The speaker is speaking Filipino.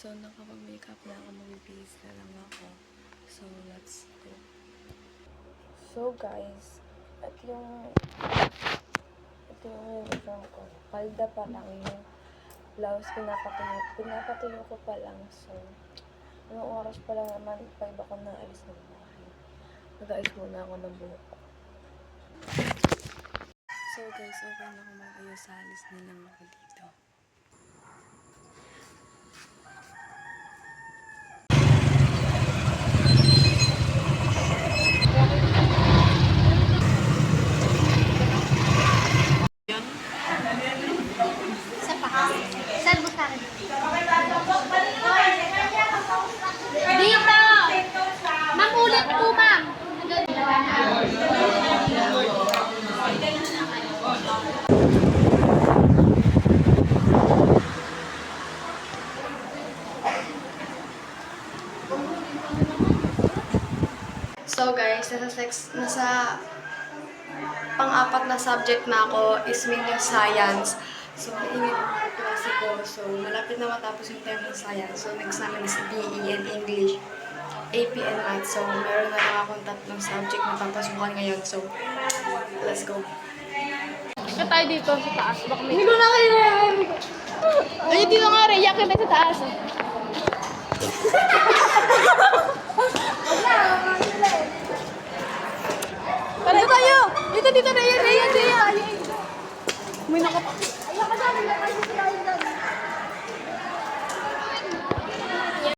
So, nakapag-makeup na ako, magbibihis na lang ako. So, let's go. So, guys, ito yung uniform ko. Palda pa lang yung blouse, pinapatuyo ko pa lang. So, anong oras pa lang naman, 5 ako na alis ng bahay. Mag-ayos muna ako ng buhok ko. So, guys, okay na ako mag-ayos. Alis na lang ako dito. Saan mo sa akin? Dito! Ma'am, ulit po, ma'am. So guys, nasa pang-apat na subject na ako is Minion Science. So, mainit ang klase ko. So, malapit na matapos yung time ng science. So, next namin is PE and English, AP and Math. So, meron na lang akong tatlong subject na papasukan ngayon. So, let's go. Ika tayo dito sa taas. Baka may... Hindi ko na kayo na. Ay, dito nga rin. Yakin tayo sa taas. Dito tayo! Dito na yan! May nakapag...